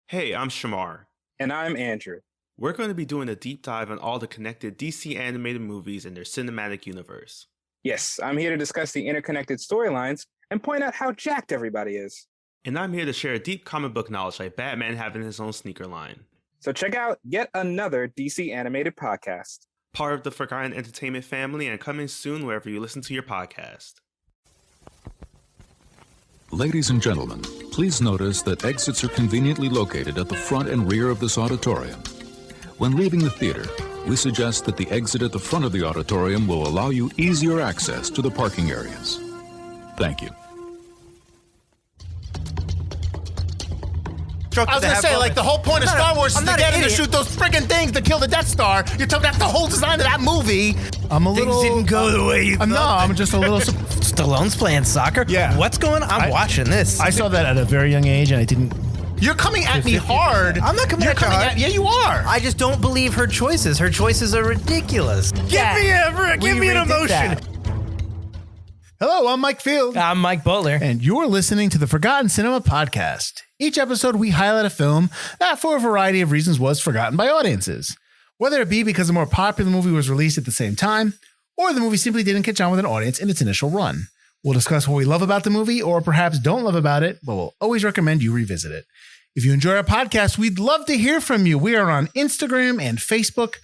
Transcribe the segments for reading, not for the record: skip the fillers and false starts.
Hey, I'm Shamar. And I'm Andrew. We're going to be doing a deep dive on all the connected DC animated movies and their cinematic universe. Yes, I'm here to discuss the interconnected storylines and point out how jacked everybody is. And I'm here to share deep comic book knowledge like Batman having his own sneaker line. So check out yet another DC animated podcast. Part of the Forgotten Entertainment family and coming soon wherever you listen to your podcast. Ladies and gentlemen, please notice that exits are conveniently located at the front and rear of this auditorium. When leaving the theater, we suggest that the exit at the front of the auditorium will allow you easier access to the parking areas. Thank you. I was gonna say, like, the whole point of Star Wars is to get him to shoot those friggin' things to kill the Death Star. You're talking about the whole design of that movie. I'm a little. Things didn't go the way you thought. No, I'm just a little. Stallone's playing soccer? Yeah. What's going on? I'm watching this. I saw that at a very young age, and I didn't. You're coming at me hard. I'm not coming at you hard. Yeah, you are. I just don't believe her choices. Her choices are ridiculous. Give me an emotion. Hello, I'm Mike Field. I'm Mike Butler. And you're listening to the Forgotten Cinema Podcast. Each episode, we highlight a film that, for a variety of reasons, was forgotten by audiences. Whether it be because a more popular movie was released at the same time, or the movie simply didn't catch on with an audience in its initial run. We'll discuss what we love about the movie, or perhaps don't love about it, but we'll always recommend you revisit it. If you enjoy our podcast, we'd love to hear from you. We are on Instagram and Facebook.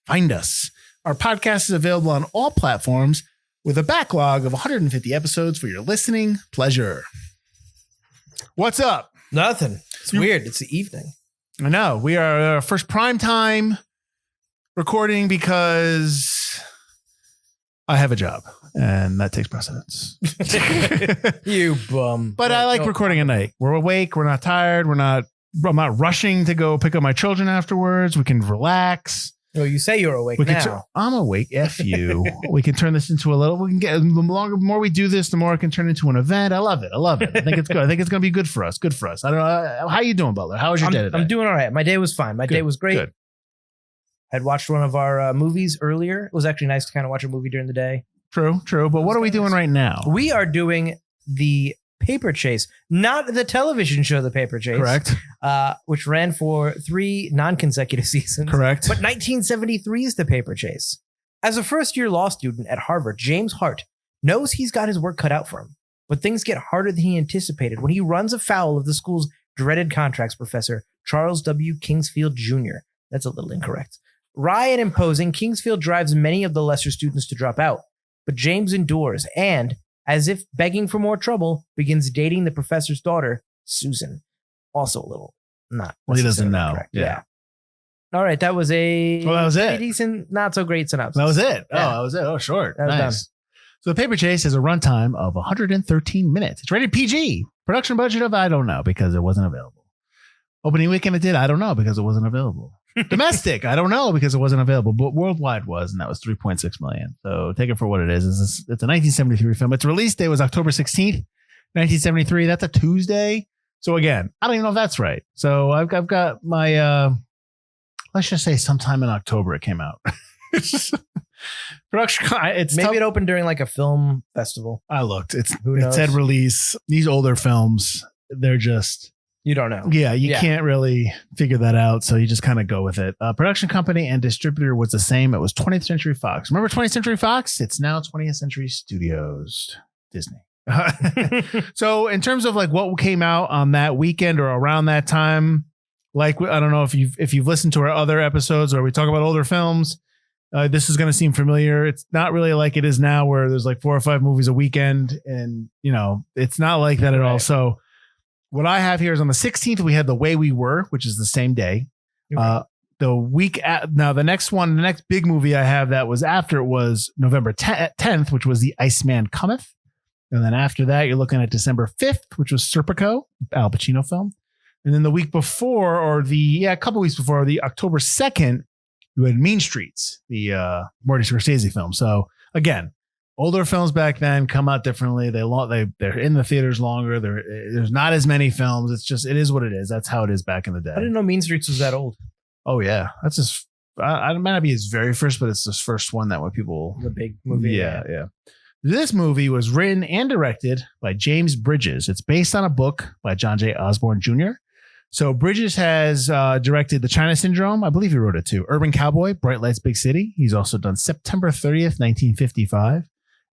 Find us. Our podcast is available on all platforms with a backlog of 150 episodes for your listening pleasure. What's up? Nothing. It's weird. It's the evening. I know. We are our first prime time recording because I have a job and that takes precedence. You bum. But I like recording at night. We're awake. We're not tired. I'm not rushing to go pick up my children afterwards. We can relax. Oh, you say you're awake now. I'm awake. F you. We can turn this into we can get, the more we do this, the more it can turn into an event. I love it. I think it's good. I think it's going to be good for us. I don't know. How you doing, Butler? How was your day today? I'm doing all right. My day was fine. My day was great. Good. I'd watched one of our movies earlier. It was actually nice to kind of watch a movie during the day. True. But what are we doing right now? We are doing The Paper Chase, not the television show The Paper Chase. Correct. Which ran for 3 non-consecutive seasons. Correct. But 1973's The Paper Chase. As a first-year law student at Harvard, James Hart knows he's got his work cut out for him. But things get harder than he anticipated when he runs afoul of the school's dreaded contracts professor, Charles W. Kingsfield Jr. That's a little incorrect. Wry and imposing, Kingsfield drives many of the lesser students to drop out. But James endures and, as if begging for more trouble, begins dating the professor's daughter, Susan. Also a little not. Well, he doesn't know. Correct. Yeah. All right. That was a decent, not so great synopsis. That was it. Yeah. Oh, that was it. Oh, short. That was Nice. done. So The Paper Chase has a runtime of 113 minutes. It's rated PG. Production budget of, I don't know, because it wasn't available. Opening weekend it did, I don't know, because it wasn't available. Domestic, I don't know, because it wasn't available. But worldwide was, and that was 3.6 million. So take it for what it is. It's a 1973 film. Its release date was October 16th, 1973. That's a Tuesday. So again, I don't even know if that's right. So I've got my, let's just say sometime in October it came out. Production. Maybe it opened during like a film festival. I looked. It knows? said release. These older films, they're just. You don't know. Yeah, you can't really figure that out. So you just kind of go with it. Production company and distributor was the same. It was 20th Century Fox. Remember 20th Century Fox? It's now 20th Century Studios. Disney. So in terms of like what came out on that weekend or around that time, like I don't know if you've listened to our other episodes where we talk about older films. This is going to seem familiar. It's not really like it is now where there's like 4 or 5 movies a weekend. And, it's not like that at all. So what I have here is on the 16th, we had The Way We Were, which is the same day. Okay. The next big movie I have that was after it was November 10th, which was The Iceman Cometh. And then after that, you're looking at December 5th, which was Serpico, Al Pacino film. And then the week before, a couple weeks before, the October 2nd, you had Mean Streets, the Marty Scorsese film. So again, older films back then come out differently. They're in the theaters longer. There's not as many films. It is what it is. That's how it is back in the day. I didn't know Mean Streets was that old. Oh yeah, that's just. I might not be his very first, but it's his first one that when people. The big movie. Yeah. This movie was written and directed by James Bridges. It's based on a book by John J. Osborne Jr. So Bridges has directed The China Syndrome. I believe he wrote it too. Urban Cowboy, Bright Lights, Big City. He's also done September 30th, 1955.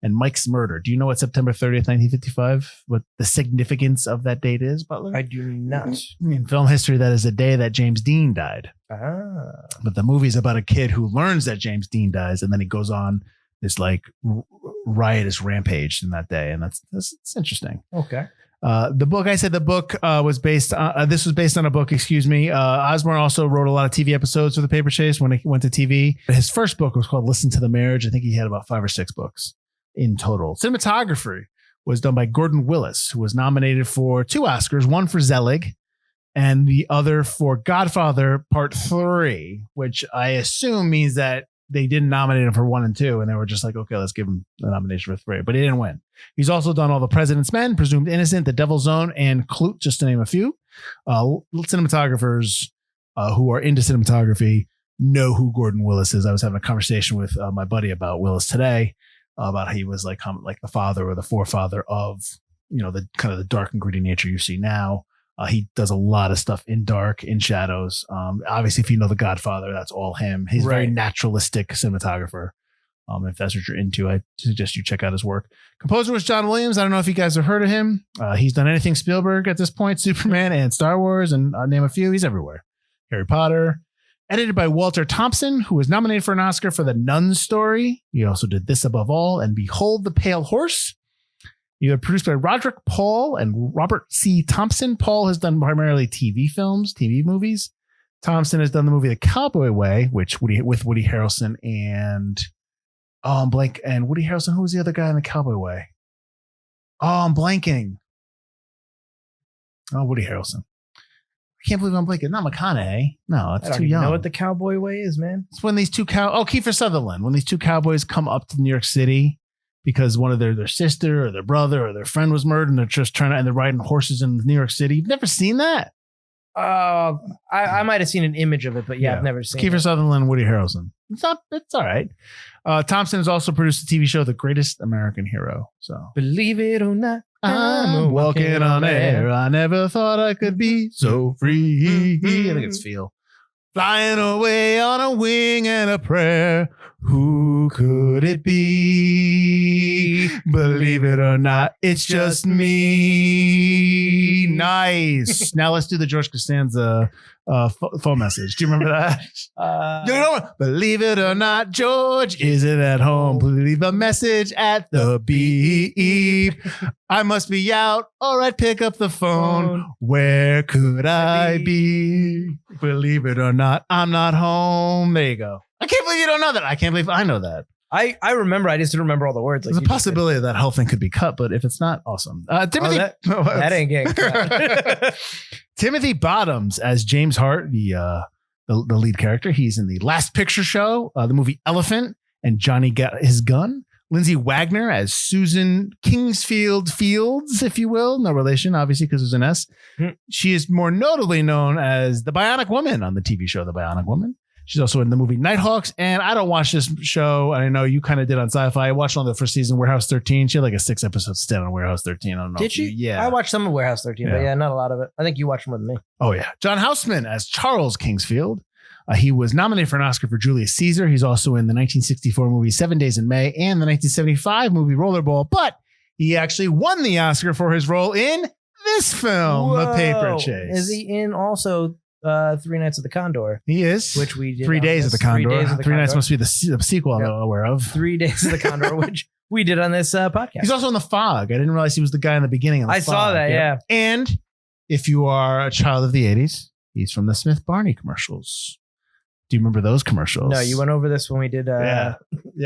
And Mike's Murder. Do you know what September 30th, 1955, what the significance of that date is, Butler? I do not. In film history, that is the day that James Dean died. But the movie's about a kid who learns that James Dean dies, and then he goes on this like riotous rampage in that day. And that's interesting. Okay. The book was based on, this was based on a book, Osborne also wrote a lot of TV episodes for The Paper Chase when it went to TV. His first book was called Listen to the Marriage. I think he had about 5 or 6 books in total. Cinematography was done by Gordon Willis, who was nominated for 2 Oscars, one for Zelig and the other for Godfather Part 3, which I assume means that they didn't nominate him for 1 and 2, and they were just like, okay, let's give him the nomination for 3, but he didn't win. He's also done All the President's Men, Presumed Innocent, The Devil's Zone, and Clute, just to name a few. Cinematographers who are into cinematography know who Gordon Willis is. I was having a conversation with my buddy about Willis today, about how he was like the father or the forefather of, the kind of the dark and gritty nature you see now. He does a lot of stuff in dark, in shadows. Obviously, if you know The Godfather, that's all him. He's a very naturalistic cinematographer. If that's what you're into, I suggest you check out his work. Composer was John Williams. I don't know if you guys have heard of him. He's done anything Spielberg at this point, Superman and Star Wars, and name a few. He's everywhere. Harry Potter. Edited by Walter Thompson, who was nominated for an Oscar for The Nun Story. He also did This Above All and Behold the Pale Horse. He was produced by Roderick Paul and Robert C. Thompson. Paul has done primarily TV films, TV movies. Thompson has done the movie The Cowboy Way, with Woody Harrelson and Woody Harrelson. Who was the other guy in The Cowboy Way? I'm blanking. Woody Harrelson. I can't believe I'm blanking. Not McConaughey. No, that's too young. You know what The Cowboy Way is, man? It's when these two Kiefer Sutherland. When these two cowboys come up to New York City because one of their sister or their brother or their friend was murdered, and they're just and they're riding horses in New York City. You've never seen that? I might have seen an image of it, but I've never seen Kiefer it. Sutherland and Woody Harrelson. It's all right. Thompson has also produced the TV show The Greatest American Hero. So believe it or not, I'm walking on air. I never thought I could be so free. I think it's Feel. Flying away on a wing and a prayer. Who could it be? Believe it or not, it's just me. Nice. Now let's do the George Costanza phone message. Do you remember that? Believe it or not, George isn't at home. Leave a message at the beep. I must be out. All right, pick up the phone. Where could I be? Believe it or not, I'm not home. There you go. I can't believe you don't know that. I can't believe I know that. I remember. I just didn't remember all the words. There's a possibility that whole thing could be cut, but if it's not, awesome. Timothy, that ain't getting cut. Timothy Bottoms as James Hart, the lead character. He's in The Last Picture Show, the movie Elephant, and Johnny Got His Gun. Lindsay Wagner as Susan Kingsfield Fields, if you will. No relation, obviously, because there's an S. She is more notably known as the Bionic Woman on the TV show The Bionic Woman. She's also in the movie Nighthawks, and I don't watch this show. I know you kind of did on Sci-Fi. I watched on the first season, Warehouse 13. She had like a 6-episode stint on Warehouse 13. I don't know. Did she? Yeah. I watched some of Warehouse 13, but not a lot of it. I think you watched more than me. Oh, yeah. John Houseman as Charles Kingsfield. He was nominated for an Oscar for Julius Caesar. He's also in the 1964 movie 7 Days in May and the 1975 movie Rollerball, but he actually won the Oscar for his role in this film, The Paper Chase. Is he in also 3 Nights of the Condor? He is. Which we did. 3 Days of the Condor. 3 Days of the 3 Nights Condor. must be the sequel I'm aware of. 3 Days of the Condor, which we did on this podcast. He's also in The Fog. I didn't realize he was the guy in the beginning of The Fog. I saw that, yeah. And if you are a child of the 80s, he's from the Smith Barney commercials. Do you remember those commercials? No, you went over this when we did. Yeah.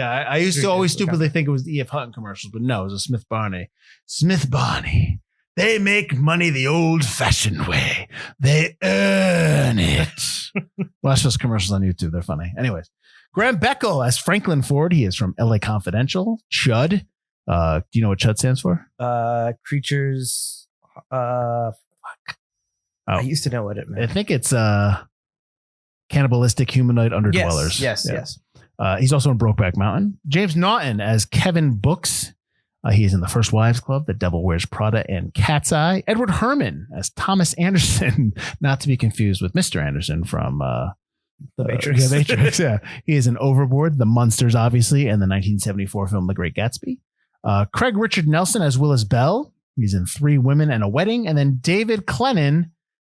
I used to always stupidly think it was the E.F. Hutton commercials, but no, it was a Smith Barney. Smith Barney. They make money the old-fashioned way. They earn it. Watch those commercials on YouTube. They're funny. Anyways, Graham Beckel as Franklin Ford. He is from L.A. Confidential. Chud. Do you know what Chud stands for? Creatures. I used to know what it meant. I think it's cannibalistic humanoid underdwellers. Yes. He's also in Brokeback Mountain. James Naughton as Kevin Books. He is in The First Wives Club, The Devil Wears Prada, and Cat's Eye. Edward Herrmann as Thomas Anderson, not to be confused with Mr. Anderson from The Matrix. The Matrix, yeah. He is in Overboard, The Munsters, obviously, and the 1974 film The Great Gatsby. Craig Richard Nelson as Willis Bell. He's in Three Women and a Wedding. And then David Clennon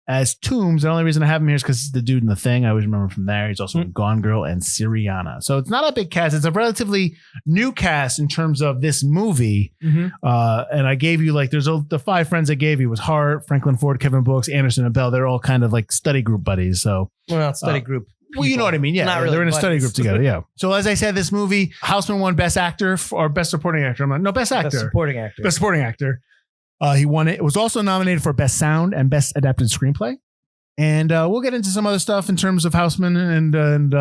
as Toombs. The only reason I have him here is because he's the dude in The Thing. I always remember from there. He's also in Gone Girl and Syriana. So it's not a big cast. It's a relatively new cast in terms of this movie. And I gave you like, the 5 friends I gave you was Hart, Franklin Ford, Kevin Brooks, Anderson, and Bell. They're all kind of like study group buddies. So Well, study group. well, you know what I mean. Yeah, Not really they're in a study buddies. group together. Yeah. So as I said, this movie, Houseman won Best Actor or Best Supporting Actor. Best Actor. Best supporting actor. Best Supporting Actor. He won it. It was also nominated for Best Sound and Best Adapted Screenplay. And we'll get into some other stuff in terms of Houseman and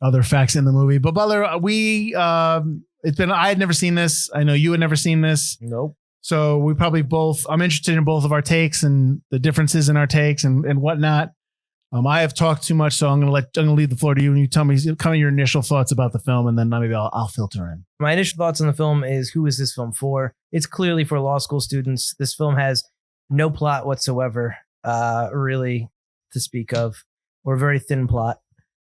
other facts in the movie. But Butler, I had never seen this. I know you had never seen this. Nope. So we probably I'm interested in both of our takes and the differences in our takes and whatnot. I have talked too much, so I'm going to leave the floor to you, and you tell me kind of your initial thoughts about the film, and then maybe I'll filter in. My initial thoughts on the film is, who is this film for? It's clearly for law school students. This film has no plot whatsoever, really, to speak of, or a very thin plot.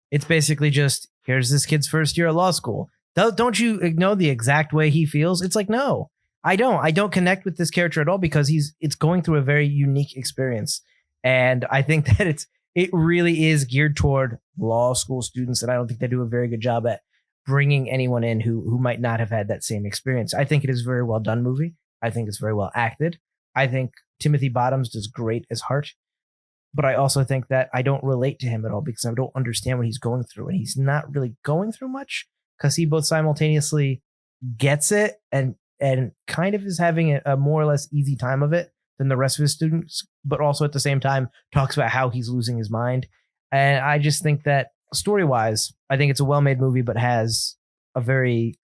It's basically just, here's this kid's first year at law school. Don't you know the exact way he feels? It's like, no, I don't. I don't connect with this character at all because it's going through a very unique experience. And I think that it really is geared toward law school students, and I don't think they do a very good job at bringing anyone in who might not have had that same experience. I think it is a very well done movie. I think it's very well acted. I think Timothy Bottoms does great as Hart, but I also think that I don't relate to him at all because I don't understand what he's going through, and he's not really going through much because he both simultaneously gets it and kind of is having a more or less easy time of it than the rest of his students, but also at the same time talks about how he's losing his mind. And I just think that story-wise, I think it's a well-made movie, but has a very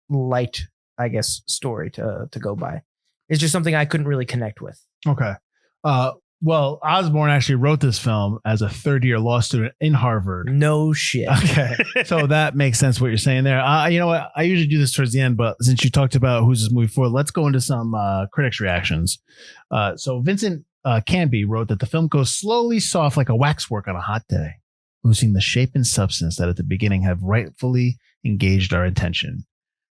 light, I guess, story to go by. It's just something I couldn't really connect with. Okay. Well, Osborne actually wrote this film as a third-year law student in Harvard. No shit. Okay. So that makes sense what you're saying there. You know what? I usually do this towards the end, but since you talked about who's this movie for, let's go into some critics' reactions. So Vincent Canby wrote that the film goes slowly soft like a waxwork on a hot day, losing the shape and substance that at the beginning have rightfully engaged our attention.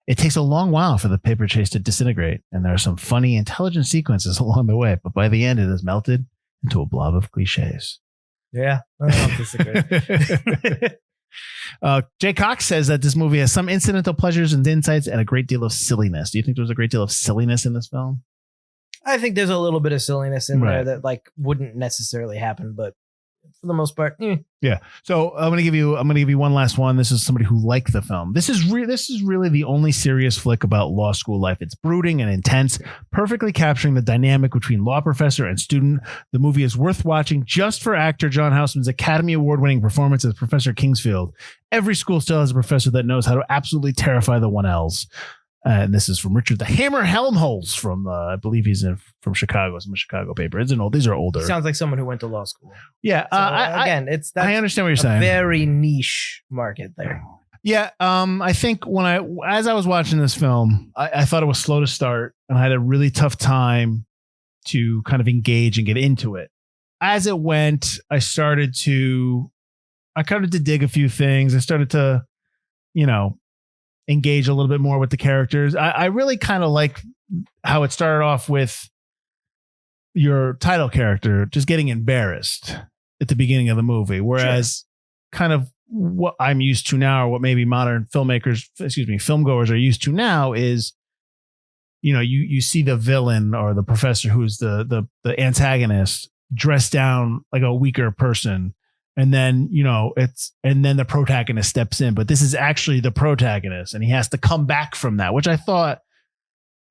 It takes a long while for the paper chase to disintegrate, and there are some funny, intelligent sequences along the way, but by the end, it is melted into a blob of cliches. Yeah, I don't disagree. Jay Cox says that this movie has some incidental pleasures and insights and a great deal of silliness. Do you think there's a great deal of silliness in this film? I think there's a little bit of silliness in Right. there that like wouldn't necessarily happen, but for the most part, Yeah. So I'm gonna give you one last one. This is somebody who liked the film. This is really the only serious flick about law school life. It's brooding and intense, perfectly capturing the dynamic between law professor and student. The movie is worth watching just for actor John Houseman's Academy Award-winning performance as Professor Kingsfield. Every school still has a professor that knows how to absolutely terrify the 1Ls. And this is from Richard the Hammer Helmholtz from, I believe he's from Chicago, some Chicago paper. These are older. sounds like someone who went to law school. Yeah. So, that's I understand what you're a saying. very niche market there. Yeah. I think as I was watching this film, I thought it was slow to start and I had a really tough time to kind of engage and get into it. As it went, I started to dig a few things. I started to, engage a little bit more with the characters. I really kind of like how it started off with your title character just getting embarrassed at the beginning of the movie. Whereas kind of what I'm used to now, or what maybe modern filmgoers are used to now is, you see the villain or the professor who's the antagonist dressed down like a weaker person. And then, and then the protagonist steps in, but this is actually the protagonist and he has to come back from that, which I thought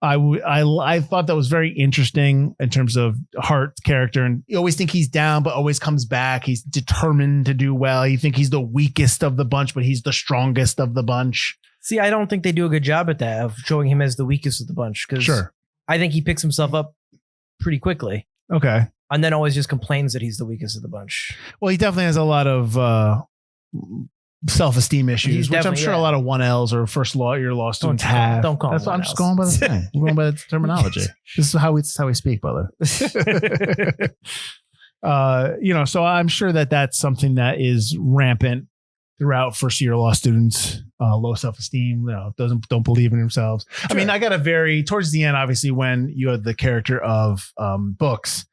I thought that was very interesting in terms of Hart's character. And you always think he's down, but always comes back. He's determined to do well. You think he's the weakest of the bunch, but he's the strongest of the bunch. See, I don't think they do a good job at that, of showing him as the weakest of the bunch. Because I think he picks himself up pretty quickly. Okay. And then always just complains that he's the weakest of the bunch. Well, he definitely has a lot of self-esteem issues, He's which I'm definitely- sure a yeah. lot of 1Ls or first year law students have. Don't call That's them why I'm just 1Ls. going by the thing. I'm going by the terminology. This is how we speak, brother. So I'm sure that's something that is rampant throughout first year law students. Low self-esteem, don't believe in themselves. Sure. I mean, I got towards the end, obviously, when you have the character of Books,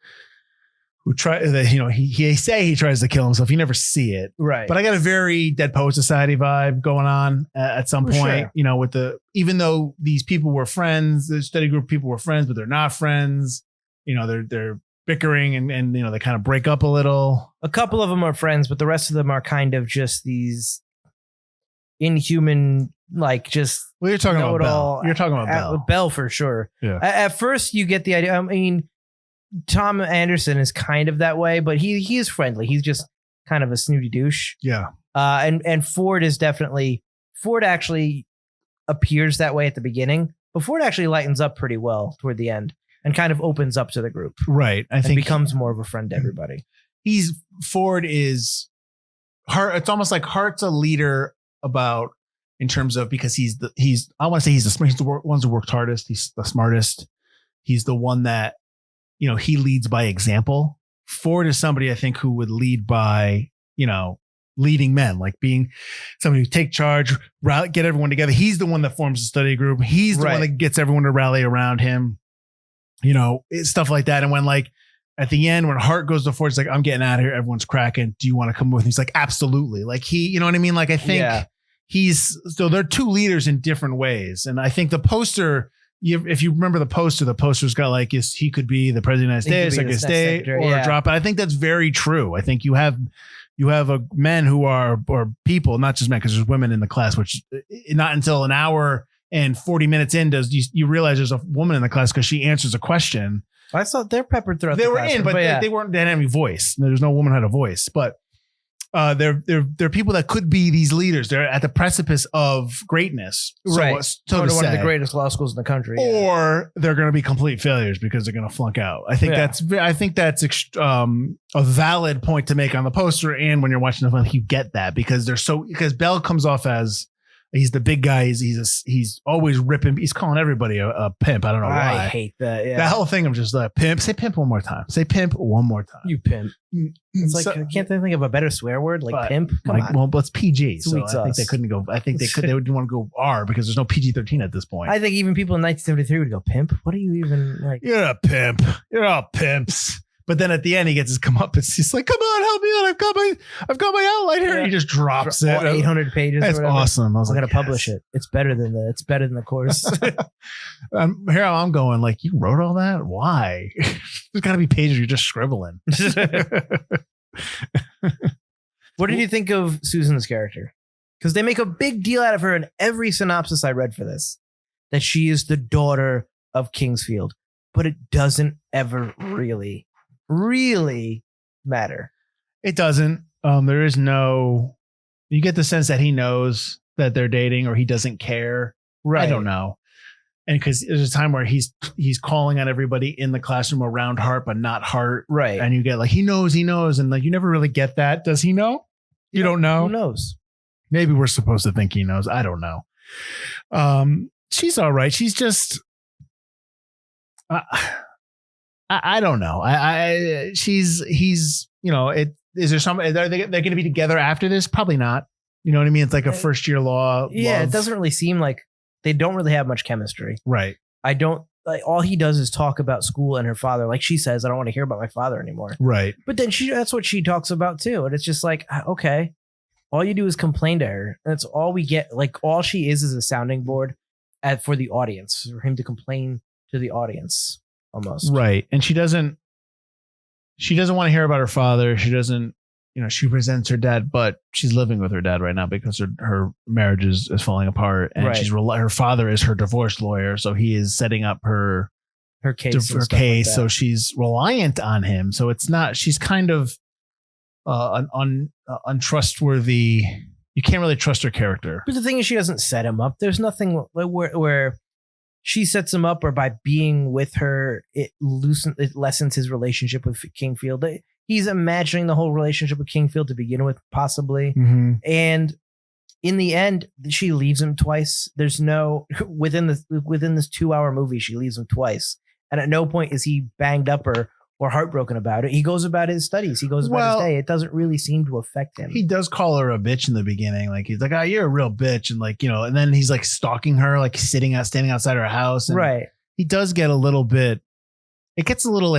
who he tries to kill himself. You never see it, Right? But I got a very Dead Poet Society vibe going on at some point. Sure. With even though these people were friends, the study group of people were friends, but they're not friends. They're bickering and they kind of break up a little. A couple of them are friends, but the rest of them are kind of just these inhuman, just. Well, you're talking about Bell. know-it-all. You're talking about Bell. Bell for sure. Yeah. At first, you get the idea. I mean, Tom Anderson is kind of that way, but he is friendly. He's just kind of a snooty douche. Yeah. And Ford actually appears that way at the beginning, but Ford actually lightens up pretty well toward the end and kind of opens up to the group. Right. I think becomes more of a friend to everybody. Ford is Hart. It's almost like Hart's a leader in terms of, because I want to say he's the one who worked hardest. He's the smartest. He's the one that, he leads by example. Ford is somebody I think who would lead by, leading men, like being somebody who take charge, get everyone together. He's the one that forms the study group. He's the one that gets everyone to rally around him, stuff like that. And when at the end, when Hart goes to Ford, it's like, I'm getting out of here. Everyone's cracking. Do you want to come with me? He's like, absolutely. Like you know what I mean? Like, I think so they're two leaders in different ways. And I think the poster, if you remember the poster's got he could be the president of the United States, Secretary of State, or drop it. I think that's very true. I think you have men who are, or people, not just men, because there's women in the class, which not until an hour and 40 minutes in does you realize there's a woman in the class because she answers a question. I saw they're peppered throughout. They were in, but they weren't. They didn't have any voice. There's no woman who had a voice, but they're people that could be these leaders. They're at the precipice of greatness, right? So one to of say. the greatest law schools in the country, or they're going to be complete failures because they're going to flunk out. I think that's a valid point to make on the poster, and when you're watching the film, you get that because Bell comes off as. He's the big guy. He's always ripping. He's calling everybody a pimp. I don't know why. I hate that. Yeah. That whole thing of just like pimp. Say pimp one more time. Say pimp one more time. You pimp. It's like, I can't think of a better swear word like pimp. Come on. Well, it's PG. So Sweet I think they couldn't go. I think they didn't want to go R because there's no PG-13 at this point. I think even people in 1973 would go pimp. What are you even like? You're a pimp. You're all pimps. But then at the end, he gets his comeuppance. He's like, "Come on, help me out! I've got my outline here." Yeah. He just drops it. 800 pages. That's awesome. I was I'm like, gonna publish it. It's better than the course. Here I'm going. Like, you wrote all that? Why? There's got to be pages you're just scribbling. What did you think of Susan's character? Because they make a big deal out of her in every synopsis I read for this, that she is the daughter of Kingsfield, but it doesn't ever really matter. It doesn't. There is no. You get the sense that he knows that they're dating, or he doesn't care. Right. I don't know. And because there's a time where he's calling on everybody in the classroom around Hart, but not Hart. Right. And you get like he knows, and like you never really get that. Does he know? You don't know. Who knows? Maybe we're supposed to think he knows. I don't know. She's all right. She's just. I don't know. He's, is there some, they're going to be together after this? Probably not. You know what I mean? It's like a first year law. Yeah. love. It doesn't really seem like they don't really have much chemistry. Right. I don't like all he does is talk about school and her father. Like she says, I don't want to hear about my father anymore. Right. But then that's what she talks about too. And it's just like, okay, all you do is complain to her. That's all we get. Like all she is a sounding board for the audience, for him to complain to the audience. Almost. Right. And she doesn't want to hear about her father. She doesn't, she resents her dad, but she's living with her dad right now because her marriage is falling apart, and right. Her father is her divorce lawyer. So he is setting up her case. Like so she's reliant on him. So it's not, she's kind of an untrustworthy. You can't really trust her character. But the thing is, she doesn't set him up. There's nothing where she sets him up, or by being with her, it lessens his relationship with Kingfield. He's imagining the whole relationship with Kingfield to begin with, possibly. Mm-hmm. And in the end, she leaves him twice. There's no within this 2-hour movie, she leaves him twice, and at no point is he banged up or heartbroken about it. He goes about his studies. He goes about his day. It doesn't really seem to affect him. He does call her a bitch in the beginning. Like he's like, "Oh, you're a real bitch," and like and then he's like stalking her, like standing outside her house. And right. He does get a little bit. It gets a little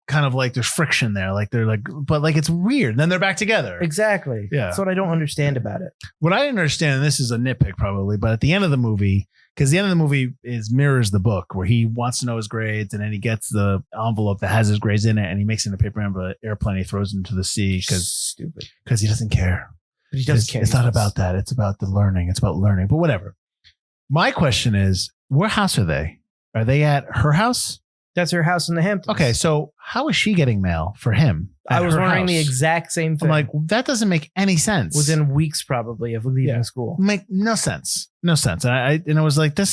kind of like there's friction there. Like they're like, but like it's weird. And then they're back together. Exactly. Yeah. That's what I don't understand about it. What I didn't understand, and this is a nitpick probably, but at the end of the movie, because the end of the movie mirrors the book where he wants to know his grades and then he gets the envelope that has his grades in it and he makes it in a paper airplane. He throws it into the sea because he doesn't care. But he doesn't care. It's not about that. It's about the learning. It's about learning, but whatever. My question is, where house are they? Are they at her house? That's her house in the Hamptons. Okay, so how is she getting mail for him? I was wondering the exact same thing. I'm like, that doesn't make any sense. Within weeks, probably, of leaving school. Make no sense. No sense. And I was like, I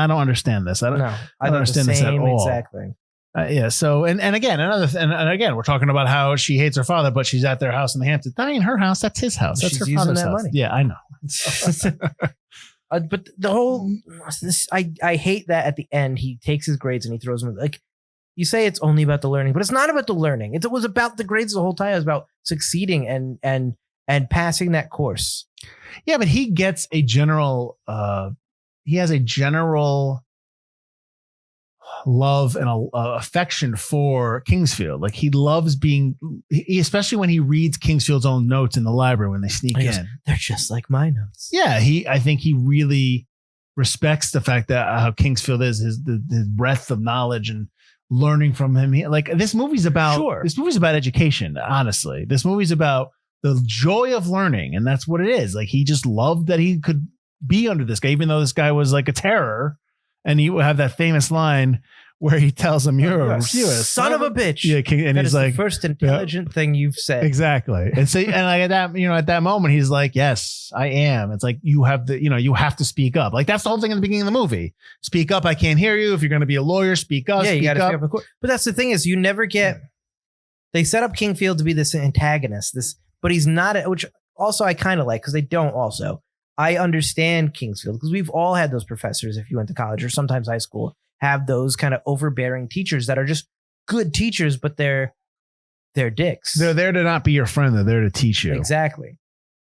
don't understand this. I don't understand this at all. Exact thing. Yeah. So and again, and again, we're talking about how she hates her father, but she's at their house in the Hamptons. That ain't her house. That's his house. That's She's her father's using that house. money. Yeah, I know. But the whole I hate that at the end he takes his grades and he throws them. Like you say, it's only about the learning, but it's not about the learning. It was about the grades the whole time. It was about succeeding and passing that course. Yeah, but he gets a general. He has a general love and affection for Kingsfield. Like he loves especially when he reads Kingsfield's own notes in the library when they sneak in. They're just like my notes. Yeah, I think he really respects the fact that how Kingsfield is, his breadth of knowledge and learning from him. This movie's about education. Honestly, this movie's about the joy of learning, and that's what it is. Like he just loved that he could be under this guy, even though this guy was like a terror. And you have that famous line where he tells him, "You're a son of a bitch." Yeah, and he's like, the first intelligent thing you've said. Exactly. And so, and like at that moment, he's like, "Yes, I am." It's like you have to speak up. Like that's the whole thing in the beginning of the movie. Speak up. I can't hear you. If you're going to be a lawyer, speak up. Yeah, you got to speak up. But that's the thing is, you never get. They set up Kingsfield to be this antagonist, but he's not. Which also I kind of like because they don't also. I understand Kingsfield because we've all had those professors if you went to college or sometimes high school have those kind of overbearing teachers that are just good teachers, but they're dicks. They're there to not be your friend. They're there to teach you. Exactly.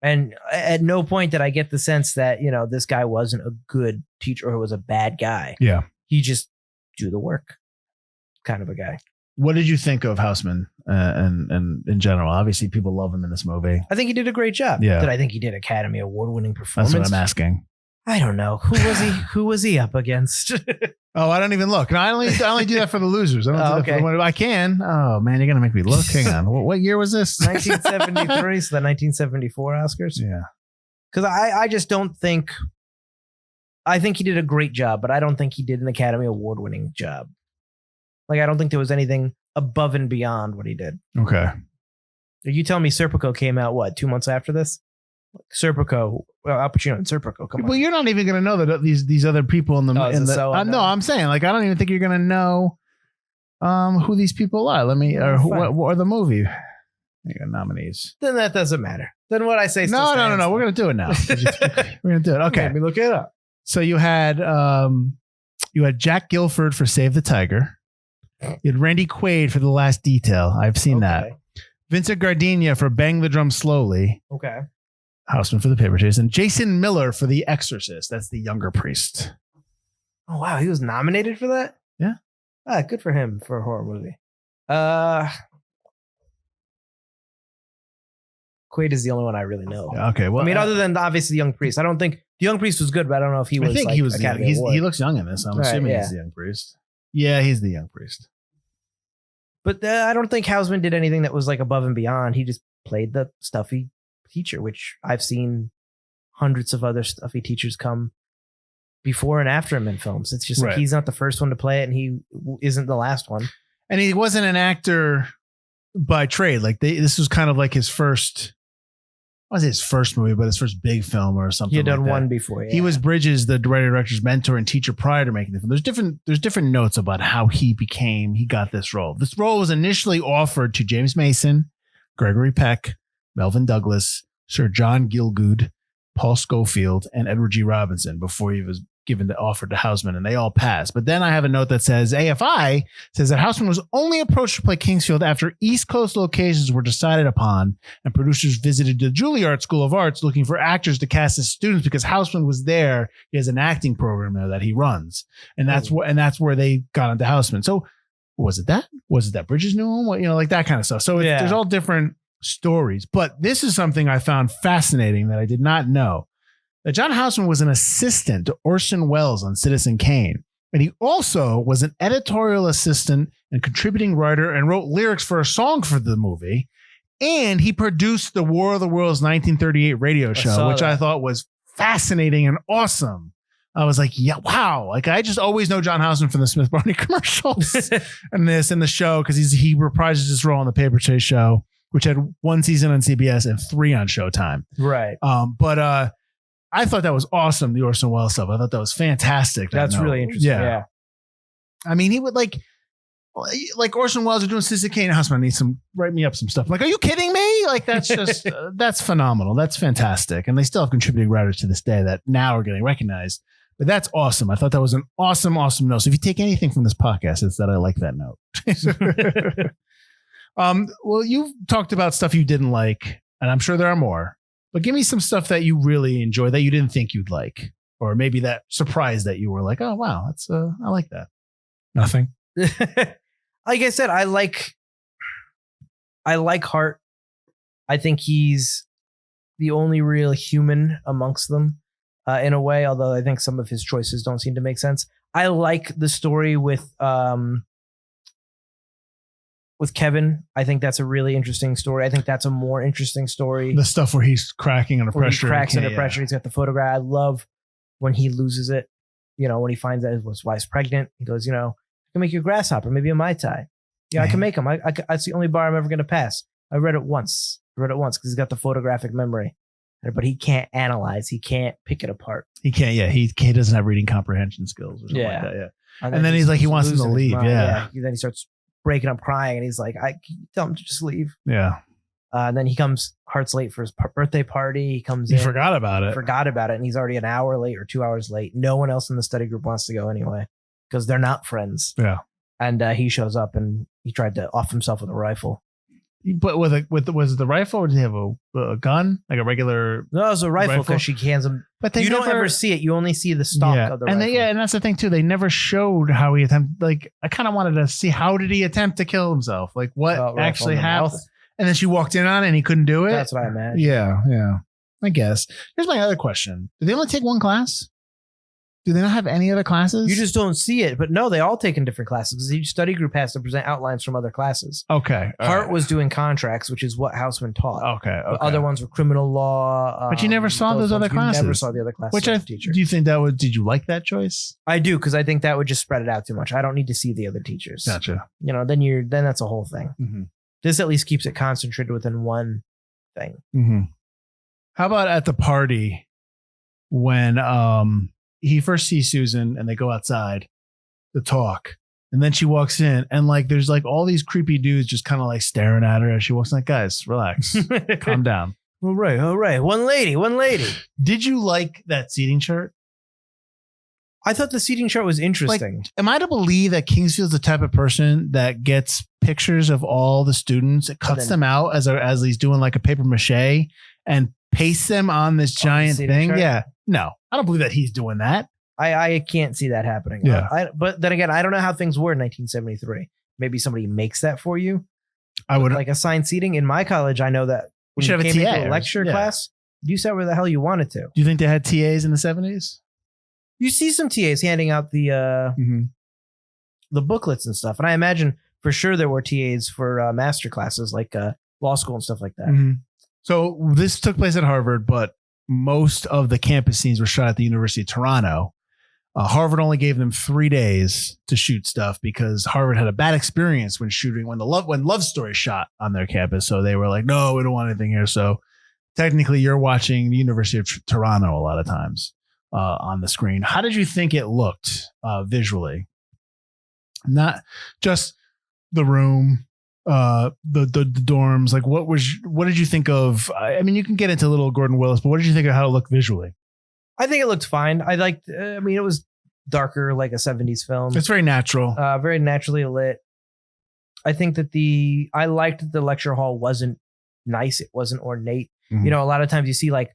And at no point did I get the sense that, this guy wasn't a good teacher or was a bad guy. Yeah. He just do the work kind of a guy. What did you think of Houseman and in general? Obviously, people love him in this movie. I think he did a great job. Yeah. Did I think he did Academy Award-winning performance? That's what I'm asking. I don't know. Who was he up against? Oh, I don't even look. No, I only do that for the losers. I don't do that for the winner. I can. Oh man, you're gonna make me look. Hang on. What year was this? 1973. So the 1974 Oscars. Yeah. Because I just don't think. I think he did a great job, but I don't think he did an Academy Award-winning job. Like, I don't think there was anything above and beyond what he did. Okay. You tell me Serpico came out, 2 months after this? Serpico, Al Pacino and Serpico. Come on. Well, you're not even going to know that these other people in the... no, I'm saying, like, I don't even think you're going to know who these people are. Or the movie. You got nominees. Then that doesn't matter. Then what I say No. We're going to do it now. We're going to do it. Okay. Let me look it up. So you had Jack Gilford for Save the Tiger. You had Randy Quaid for The Last Detail. I've seen that. Vincent Gardenia for Bang the Drum Slowly. Okay. Houseman for The Paper Chase. And Jason Miller for The Exorcist. That's the younger priest. Oh, wow. He was nominated for that? Yeah. Good for him for a horror movie. Quaid is the only one I really know. Okay. Well, I mean, other than obviously The Young Priest. I don't think The Young Priest was good, but I don't know if he was. I think he was. He looks young in this. I'm assuming yeah. He's the young priest. Yeah, he's the young priest. But I don't think Houseman did anything that was like above and beyond. He just played the stuffy teacher, which I've seen hundreds of other stuffy teachers come before and after him in films. It's just like he's not the first one to play it, and he isn't the last one. And he wasn't an actor by trade. Like this was kind of like his first. Was his first movie, but his first big film or something. He had done like one before. Yeah. He was Bridges, the director's mentor and teacher prior to making the film. There's different notes about how he got this role. This role was initially offered to James Mason, Gregory Peck, Melvin Douglas, Sir John Gielgud, Paul Schofield, and Edward G. Robinson before he was given the offer to Houseman, and they all passed. But then I have a note that says AFI says that Houseman was only approached to play Kingsfield after East Coast locations were decided upon, and producers visited the Juilliard School of Arts looking for actors to cast as students because Houseman was there. He has an acting program there that he runs, and that's where they got into Houseman. So was it that Bridges knew him? Like that kind of stuff. So there's all different stories, but this is something I found fascinating that I did not know. That John Houseman was an assistant to Orson Welles on Citizen Kane. And he also was an editorial assistant and contributing writer and wrote lyrics for a song for the movie. And he produced the War of the Worlds 1938 radio show, which I thought was fascinating and awesome. I was like, yeah, wow. Like, I just always know John Houseman from the Smith Barney commercials and the show, because he reprises his role on the Paper Chase show, which had 1 season on CBS and 3 on Showtime. Right. But I thought that was awesome, the Orson Welles stuff. I thought that was fantastic. That's really interesting. Yeah. I mean, he would like Orson Welles are doing Citizen Kane. Houseman needs write me up some stuff. I'm like, are you kidding me? Like, that's just, that's phenomenal. That's fantastic. And they still have contributing writers to this day that now are getting recognized. But that's awesome. I thought that was an awesome note. So if you take anything from this podcast, it's that I like that note. Well, you've talked about stuff you didn't like, and I'm sure there are more. But give me some stuff that you really enjoy that you didn't think you'd like, or maybe that surprise that you were like, oh wow, that's I like that. Nothing. Like I said, I like Hart. I think he's the only real human amongst them, in a way. Although I think some of his choices don't seem to make sense. I like the story with Kevin. I think that's a really interesting story. I think that's a more interesting story. The stuff where he's cracking under pressure. He cracks under pressure. He's got the photograph. I love when he loses it. When he finds out his wife's pregnant, he goes, I can make you a grasshopper, maybe a Mai Tai. Yeah, I can make them. That's the only bar I'm ever going to pass. I read it once because he's got the photographic memory, but he can't analyze. He can't pick it apart. He can't. Yeah, he doesn't have reading comprehension skills or something like that. Yeah. And then he's like, he wants him to leave. Yeah. Then he starts breaking up crying, and he's like, I tell him to just leave. Yeah. And then Hart's late for his birthday party. He comes in. He forgot about it. And he's already an hour late or 2 hours late. No one else in the study group wants to go anyway because they're not friends. Yeah. And he shows up, and he tried to off himself with a rifle. But was it the rifle, or did he have a gun, like a regular? No, it was a rifle because she hands him. But you don't ever see it. You only see the stock of the rifle. And that's the thing too. They never showed how he attempted. Like, I kind of wanted to see, how did he attempt to kill himself? Like, what actually happened? And then she walked in on it and he couldn't do it. That's what I imagined. Yeah. I guess. Here's my other question: do they only take one class? Do they not have any other classes? You just don't see it. But no, they all take in different classes because each study group has to present outlines from other classes. Okay. Hart was doing contracts, which is what Houseman taught. Okay. The other ones were criminal law. But you never saw those other classes. You never saw the other classes. Which teacher. Do you think that would? Did you like that choice? I do, because I think that would just spread it out too much. I don't need to see the other teachers. Gotcha. Then that's a whole thing. Mm-hmm. This at least keeps it concentrated within one thing. Mm-hmm. How about at the party when he first sees Susan and they go outside to talk, and then she walks in, and like there's like all these creepy dudes just kind of like staring at her as she walks in. Like, guys, relax, calm down. All right. One lady. Did you like that seating chart? I thought the seating chart was interesting. Like, am I to believe that Kingsfield's the type of person that gets pictures of all the students, cuts them out as he's doing like a paper mache, and pastes them on this giant thing? Chart? Yeah. No, I don't believe that he's doing that. I can't see that happening. Yeah. But then again, I don't know how things were in 1973. Maybe somebody makes that for you. I would like assigned seating in my college. I know that when you came into a lecture class, you sat where the hell you wanted to. Do you think they had TAs in the 70s? You see some TAs handing out the booklets and stuff, and I imagine for sure there were TAs for master classes like law school and stuff like that. Mm-hmm. So this took place at Harvard, but most of the campus scenes were shot at the University of Toronto. Harvard only gave them 3 days to shoot stuff because Harvard had a bad experience when Love Story shot on their campus. So they were like, no, we don't want anything here. So technically you're watching the University of Toronto a lot of times on the screen. How did you think it looked visually? Not just the room, the dorms. Like, what did you think of? I mean, you can get into a little Gordon Willis, but what did you think of how it looked visually? I think it looked fine. I liked. I mean, it was darker, like a 70s film. It's very natural. Very naturally lit. I think that I liked that the lecture hall wasn't nice. It wasn't ornate. Mhm. You know, a lot of times you see like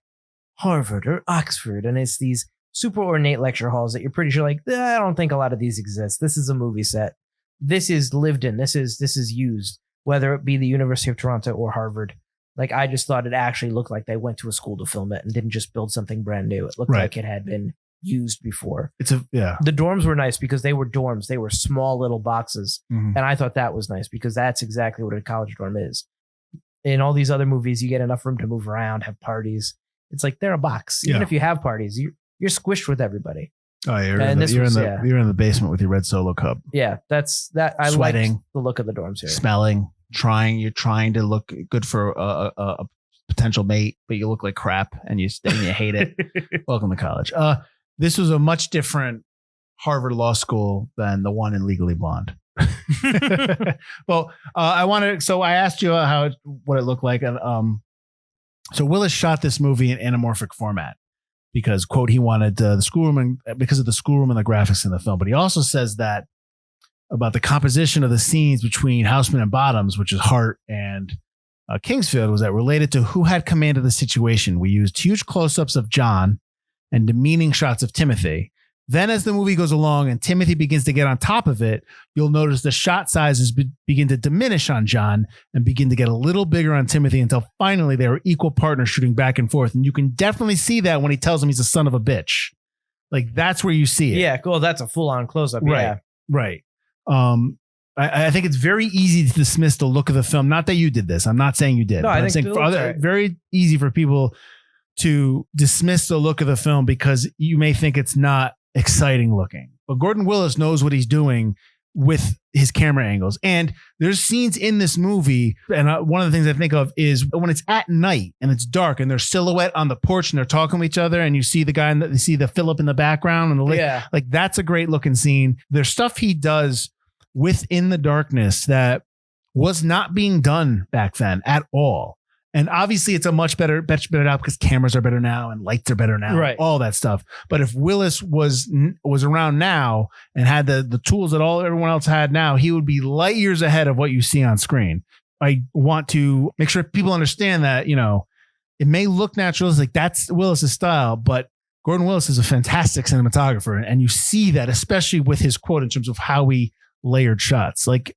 Harvard or Oxford, and it's these super ornate lecture halls that you're pretty sure like, I don't think a lot of these exist. This is a movie set. This is lived in. This is used, whether it be the University of Toronto or Harvard. Like, I just thought it actually looked like they went to a school to film it and didn't just build something brand new. It looked Right. like it had been used before. Yeah. The dorms were nice because they were dorms. They were small little boxes. Mhm. And I thought that was nice because that's exactly what a college dorm is. In all these other movies, you get enough room to move around, have parties. It's like they're a box. Even Yeah. if you have parties, you're squished with everybody. Oh, yeah, And this was- yeah. you're in the basement with your red Solo cup, Yeah, that's that. I Sweating. liked the look of the dorms here. smelling, you're trying to look good for a potential mate, but you look like crap and you hate it. Welcome to college. This was a much different Harvard Law School than the one in Legally Blonde. Well, I asked you what it looked like. And so Willis shot this movie in anamorphic format because, quote, he wanted the schoolroom and because of the schoolroom and the graphics in the film. But he also says that about the composition of the scenes between Houseman and Bottoms, which is Hart and Kingsfield, was that related to who had command of the situation. We used huge close-ups of John and demeaning shots of Timothy. Then as the movie goes along and Timothy begins to get on top of it, you'll notice the shot sizes begin to diminish on John and begin to get a little bigger on Timothy until finally they were equal partners shooting back and forth. And you can definitely see that when he tells him he's a son of a bitch. Like, that's where you see it. Yeah, cool. That's a full-on close-up. Right. Yeah. Right. I think it's very easy to dismiss the look of the film. Not that you did this. I'm not saying you did. No, but I I'm think saying it looks right. very easy for people to dismiss the look of the film because you may think it's not exciting looking. But Gordon Willis knows what he's doing with his camera angles. And there's scenes in this movie. And one of the things I think of is when it's at night and it's dark and there's silhouette on the porch and they're talking to each other and you see the guy and you see the Philip in the background and the lake. Yeah. Like, that's a great looking scene. There's stuff he does within the darkness that was not being done back then at all. And obviously it's a much better out because cameras are better now and lights are better now, Right. all that stuff. But if Willis was around now and had the tools that everyone else had now, he would be light years ahead of what you see on screen. I want to make sure people understand that, you know, it may look natural, it's like that's Willis's style, but Gordon Willis is a fantastic cinematographer. And you see that, especially with his quote in terms of how he layered shots. Like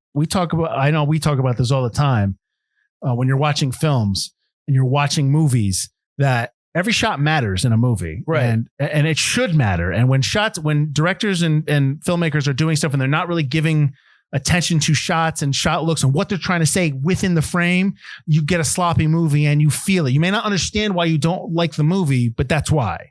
I know we talk about this all the time. When you're watching films and you're watching movies, that every shot matters in a movie, Right. And it should matter. And when directors and filmmakers are doing stuff and they're not really giving attention to shots and shot looks and what they're trying to say within the frame, you get a sloppy movie and you feel it. You may not understand why you don't like the movie, but that's why.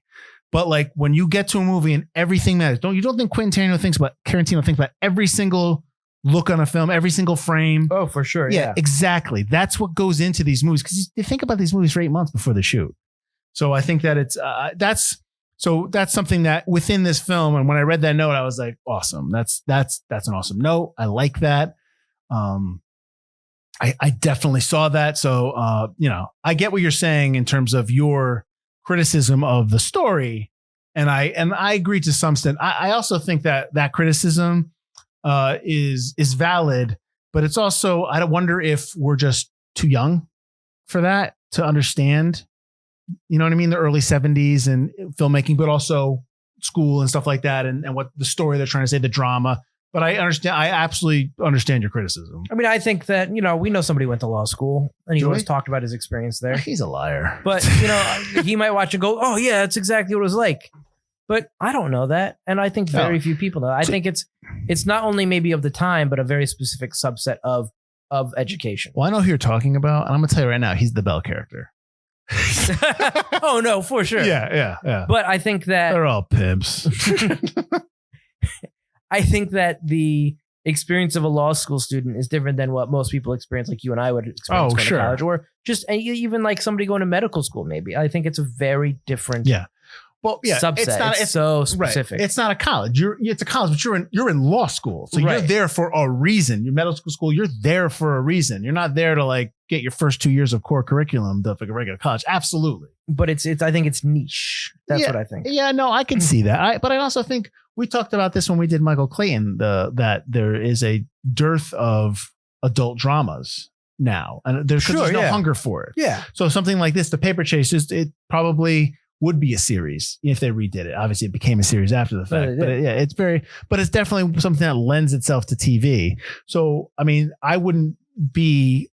But like when you get to a movie and everything matters, you don't think Tarantino thinks about every single look on a film, every single frame. Oh, for sure. Yeah, Yeah. exactly. That's what goes into these movies because you think about these movies for 8 months before the shoot. So I think that it's that's something that within this film. And when I read that note, I was like, awesome. That's an awesome note. I like that. I definitely saw that. So you know, I get what you're saying in terms of your criticism of the story, and I agree to some extent. I also think that criticism is valid, but it's also, I wonder if we're just too young for that to understand, you know what I mean? The early 70s and filmmaking, but also school and stuff like that. And what the story they're trying to say, the drama, but I absolutely understand your criticism. I mean, I think that, you know, we know somebody went to law school and he Do always we? talked about his experience there, He's a liar. but you know, he might watch and go, oh yeah, that's exactly what it was like. But I don't know that. And I think very few people know. I think it's not only maybe of the time, but a very specific subset of education. Well, I know who you're talking about, and I'm gonna tell you right now, he's the Bell character. Oh no, for sure. Yeah. But I think that They're all pimps. I think that the experience of a law school student is different than what most people experience, like you and I would experience going sure. to college, or just even like somebody going to medical school. Maybe I think it's a very different. Yeah. Well, yeah, subset. It's so specific. Right. It's not a college. It's a college, but you're in law school, so you're there for a reason. Your medical school, you're there for a reason. You're not there to like get your first 2 years of core curriculum like a regular college. Absolutely, but it's. I think it's niche. That's what I think. Yeah, no, I can see that. But I also think we talked about this when we did Michael Clayton. That there is a dearth of adult dramas now, and there's no hunger for it. Yeah. So something like this, The Paper Chase, it probably would be a series if they redid it. Obviously, it became a series after the fact. But it's definitely something that lends itself to TV. So, I mean, I wouldn't be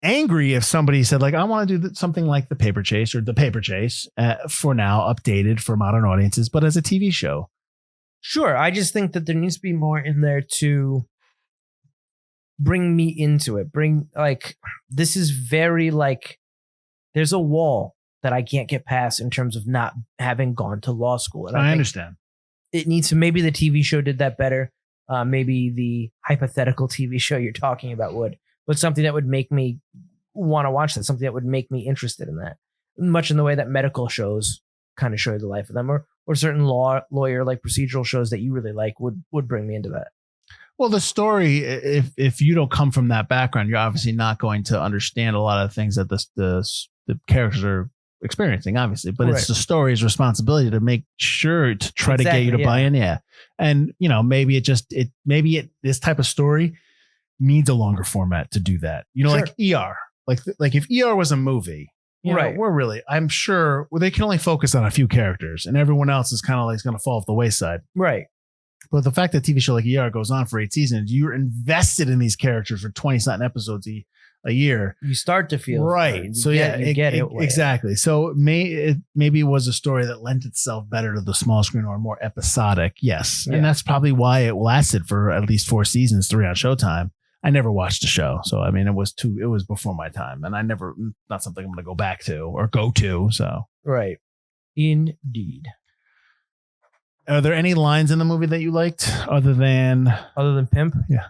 angry if somebody said, like, I want to do something like The Paper Chase or The Paper Chase for now, updated for modern audiences, but as a TV show. Sure. I just think that there needs to be more in there to bring me into it. This is very like, there's a wall that I can't get past in terms of not having gone to law school. And I understand. It needs to, maybe the TV show did that better. Maybe the hypothetical TV show you're talking about but something that would make me want to watch that, something that would make me interested in that, much in the way that medical shows kind of show you the life of them, or certain lawyer like procedural shows that you really like would bring me into that. Well, the story, if you don't come from that background, you're obviously not going to understand a lot of things that the characters are experiencing, obviously, but it's the story's responsibility to make sure to try to get you to buy in. Yeah. And maybe this type of story needs a longer format to do that. Like ER, like if ER was a movie, I'm sure they can only focus on a few characters and everyone else is kind of like going to fall off the wayside. Right. But the fact that TV show like ER goes on for 8 seasons, you're invested in these characters for 20-something episodes a year. You start to feel right. So you get it exactly. So maybe it was a story that lent itself better to the small screen or more episodic. Yes. Yeah. And that's probably why it lasted for at least 4 seasons, 3 on Showtime. I never watched the show. So, I mean, it was before my time and not something I'm going to go back to or go to. So, right. Indeed. Are there any lines in the movie that you liked other than Pimp? Yeah.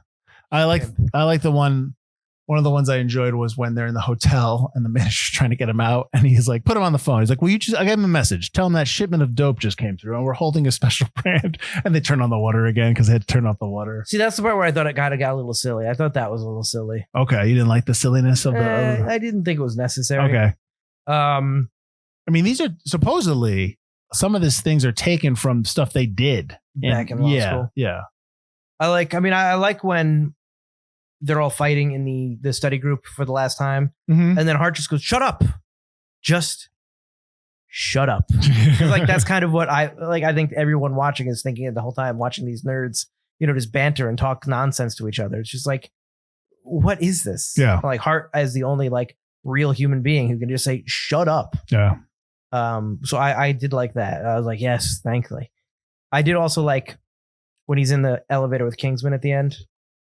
I like one of the ones I enjoyed was when they're in the hotel and the manager's trying to get him out and he's like, put him on the phone. He's like, I gave him a message. Tell him that shipment of dope just came through and we're holding a special brand. And they turn on the water again because they had to turn off the water. See, that's the part where I thought it got a little silly. I thought that was a little silly. Okay. You didn't like the silliness of the... I didn't think it was necessary. Okay. I mean, these are supposedly... Some of these things are taken from stuff they did back in law school. Yeah. I like when they're all fighting in the study group for the last time. Mm-hmm. And then Hart just goes, shut up. Just shut up. Like, that's kind of what I think everyone watching is thinking it the whole time, watching these nerds, just banter and talk nonsense to each other. It's just like, what is this? Yeah. Like Hart as the only like real human being who can just say, shut up. Yeah. So I did like that. I was like, yes, thankfully. I did also like when he's in the elevator with Kingsman at the end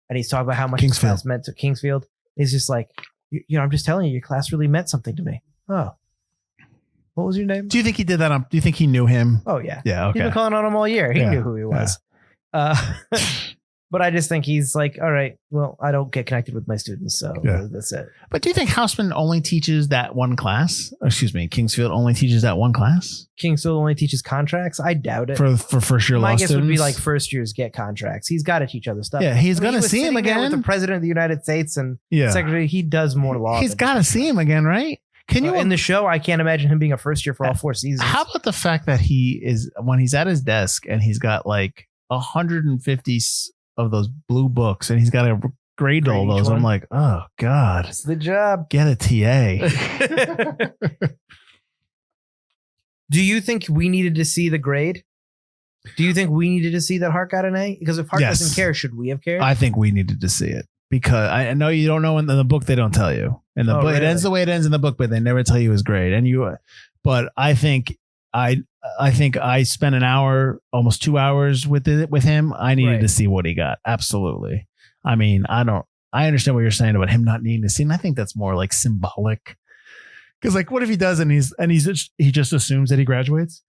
and he's talking about how much his class meant to Kingsfield. He's just like, I'm just telling you, your class really meant something to me. Oh, what was your name? Do you think he did that? Do you think he knew him? Oh yeah. Yeah. Okay. He's been calling on him all year. He knew who he was. Yeah. But I just think he's like, all right, well, I don't get connected with my students, so that's it. But do you think Houseman only teaches that one class? Kingsfield only teaches that one class? Kingsfield only teaches contracts? I doubt it. For first year law students? My guess would be like first years get contracts. He's got to teach other stuff. Yeah, he's going to see him again. With the president of the United States and secretary, he does more law. He's got to see him again, right? Can you in the show? I can't imagine him being a first year for all 4 seasons. How about the fact that when he's at his desk and he's got like 150 of those blue books and he's got to grade all those. I'm like, oh God, it's the job. Get a TA. Do you think we needed to see the grade? Do you think we needed to see that Hart got an A? Because if Hart doesn't care, should we have cared? I think we needed to see it because I know you don't know in the book. They don't tell you in the book. Really? It ends the way it ends in the book, but they never tell you his grade. But I think I spent an hour, almost 2 hours with him. I needed to see what he got. Absolutely. I mean, I understand what you're saying about him not needing to see. And I think that's more like symbolic. Because like, what if he does he just assumes that he graduates?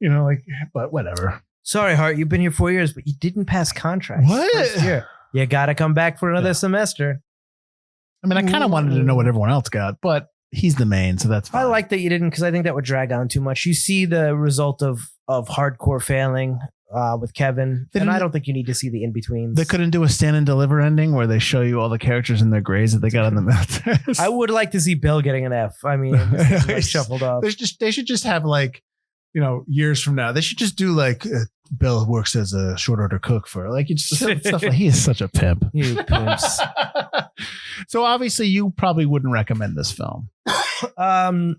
But whatever. Sorry, Hart, you've been here 4 years, but you didn't pass contracts. What? First year. You got to come back for another semester. I mean, I kind of wanted to know what everyone else got, but he's the main, so that's fine. I like that you didn't, because I think that would drag on too much. You see the result of hardcore failing with Kevin, and I don't think you need to see the in-betweens. They couldn't do a stand and deliver ending where they show you all the characters and their grades that they got on the math test. I would like to see Bill getting an F. I mean, it's like shuffled up. They should just have like, years from now, they should just do like Bill works as a short order cook for like it's just stuff like he is such a pimp. You pimps. So obviously you probably wouldn't recommend this film to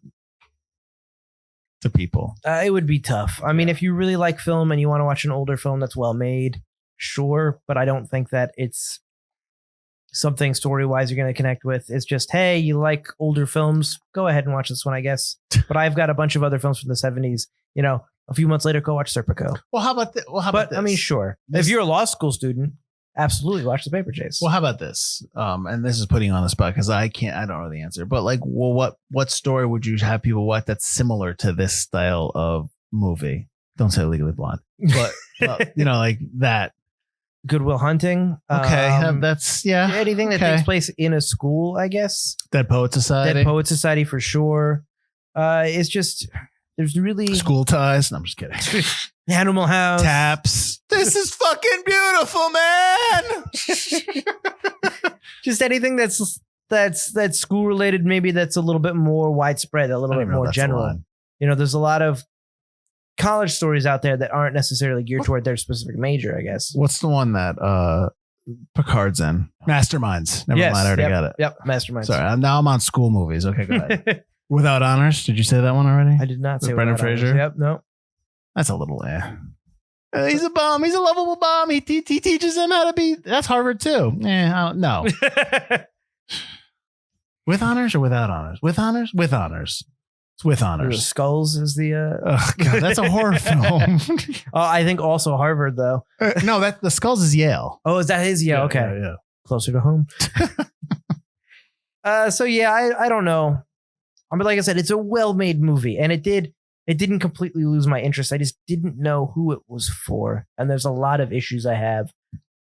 people. It would be tough. I mean, if you really like film and you want to watch an older film that's well made, sure, but I don't think that it's something story-wise you're going to connect with. It's just, hey, you like older films, go ahead and watch this one, I guess. But I've got a bunch of other films from the 70s. A few months later, go watch Serpico. Well, how about this? I mean, sure. If you're a law school student, absolutely watch The Paper Chase. Well, how about this? And this is putting you on the spot because I don't know the answer. But like, well, what story would you have people watch that's similar to this style of movie? Don't say Legally Blonde, but like that. Good Will Hunting. Okay, that's anything that takes place in a school, I guess. Dead Poet Society. Dead Poet Society for sure. It's just there's really School Ties. No, I'm just kidding. Animal House. Taps. This is fucking beautiful, man. Just anything that's school related, maybe that's a little bit more widespread, a little bit more general. There's a lot of college stories out there that aren't necessarily geared toward their specific major, I guess. What's the one that Picard's in? Masterminds. Never mind, I already got it. Yep, Masterminds. Sorry, now I'm on school movies. Okay, go ahead. Without Honors. Did you say that one already? I did not say Brendan Without Fraser? Honors. Yep, no. That's a little he's a bum. He's a lovable bum. He teaches them how to be. That's Harvard too. No. With honors or without honors? With honors? With honors. It's with honors. Skulls is the. Oh God, that's a horror film. I think also Harvard though. No, that the Skulls is Yale. Oh, is that his? Yeah. Okay. Yeah. Closer to home. So yeah, I don't know. I mean, like I said, it's a well-made movie, and it didn't completely lose my interest. I just didn't know who it was for, and there's a lot of issues I have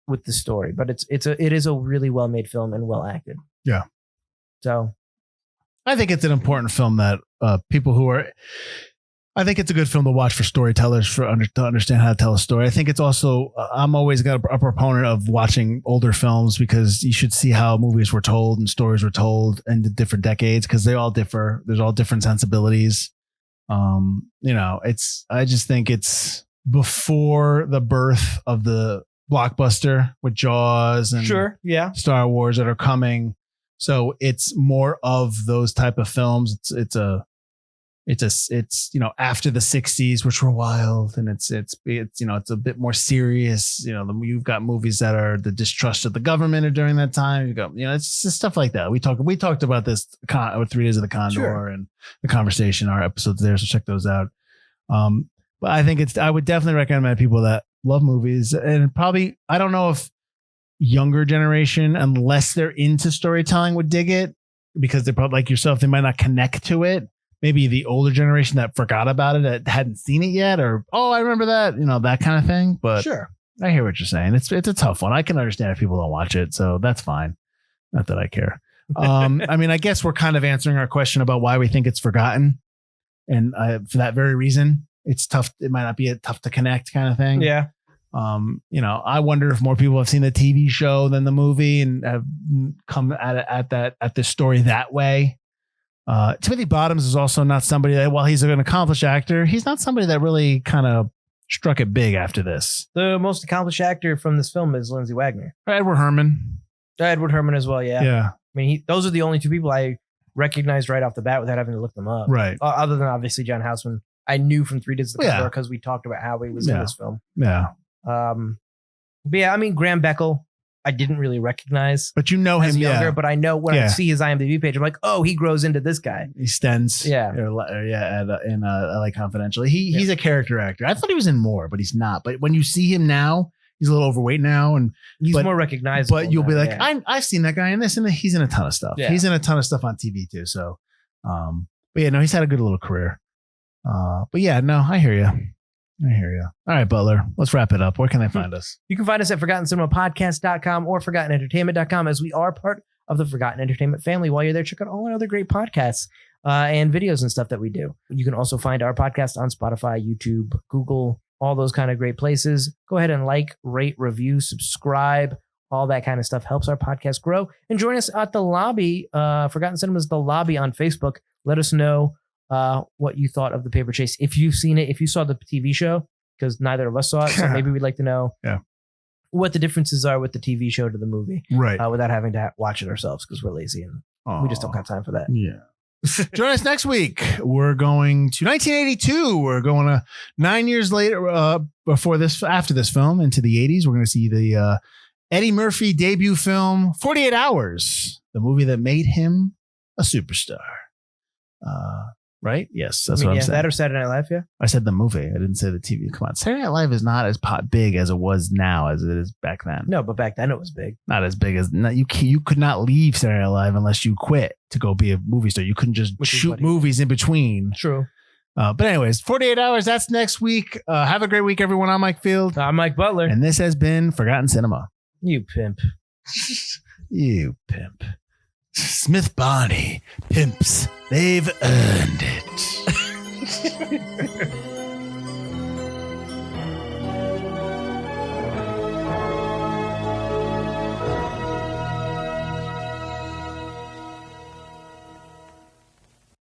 with the story. But it is a really well-made film and well acted. Yeah. So, I think it's an important film that people who are. I think it's a good film to watch for storytellers to understand how to tell a story. I think it's also, I'm always a proponent of watching older films because you should see how movies were told and stories were told in the different decades because they all differ. There's all different sensibilities. I just think it's before the birth of the blockbuster with Jaws and Star Wars that are coming. So it's more of those type of films. It's after the 60s, which were wild, and it's a bit more serious. You've got movies that are the distrust of the government during that time. You got, it's just stuff like that. We talked about this with 3 Days of the Condor and The Conversation, our episodes there. So check those out. But I think I would definitely recommend people that love movies, and probably, I don't know if younger generation, unless they're into storytelling, would dig it because they're probably like yourself. They might not connect to it. Maybe the older generation that forgot about it, that hadn't seen it yet, or, oh, I remember that, that kind of thing. But sure, I hear what you're saying. It's a tough one. I can understand if people don't watch it, so that's fine. Not that I care. I mean, I guess we're kind of answering our question about why we think it's forgotten. And for that very reason, it's tough. It might not be a tough to connect kind of thing. Yeah. I wonder if more people have seen the TV show than the movie and have come at this story that way. Timothy Bottoms is also not somebody that, while he's an accomplished actor, he's not somebody that really kind of struck it big after this. The most accomplished actor from this film is Lindsay Wagner. Edward Herrmann. Edward Herrmann as well, yeah. Yeah. I mean, those are the only 2 people I recognized right off the bat without having to look them up. Right. Other than obviously John Houseman. I knew from 3 Days of the Condor because we talked about how he was in this film. Yeah. But yeah, I mean, Graham Beckel, I didn't really recognize. But you know him younger, but I know when I see his IMDb page, I'm like, oh, he grows into this guy. He stends. Yeah. In LA Confidential. He's a character actor. I thought he was in more, but he's not. But when you see him now, he's a little overweight now, and he's more recognizable. But you'll be like, I've seen that guy in this, and he's in a ton of stuff. Yeah. He's in a ton of stuff on TV too. So, but yeah, no, he's had a good little career. But yeah, no, I hear you. All right, Butler, let's wrap it up. Where can they find us? You can find us at ForgottenCinemaPodcast.com or ForgottenEntertainment.com, as we are part of the Forgotten Entertainment family. While you're there, check out all our other great podcasts and videos and stuff that we do. You can also find our podcast on Spotify, YouTube, Google, all those kind of great places. Go ahead and like, rate, review, subscribe. All that kind of stuff helps our podcast grow. And join us at the lobby, Forgotten Cinema's The Lobby on Facebook. Let us know what you thought of The Paper Chase. If you've seen it, if you saw the TV show, because neither of us saw it, so maybe we'd like to know what the differences are with the TV show to the movie. Right. Without having to watch it ourselves because we're lazy and we just don't have time for that. Yeah. Join us next week. We're going to 1982. We're going to 9 years later, after this film, into the 80s. We're going to see the Eddie Murphy debut film, 48 Hours, the movie that made him a superstar. Right? Yes, that's what I'm saying. That or Saturday Night Live, yeah? I said the movie. I didn't say the TV. Come on. Saturday Night Live is not as big as it was now as it is back then. No, but back then it was big. Not as big as... You could not leave Saturday Night Live unless you quit to go be a movie star. You couldn't just shoot movies in between. True. But anyways, 48 Hours, that's next week. Have a great week, everyone. I'm Mike Field. I'm Mike Butler. And this has been Forgotten Cinema. You pimp. You pimp. Smith Barney, pimps, they've earned it.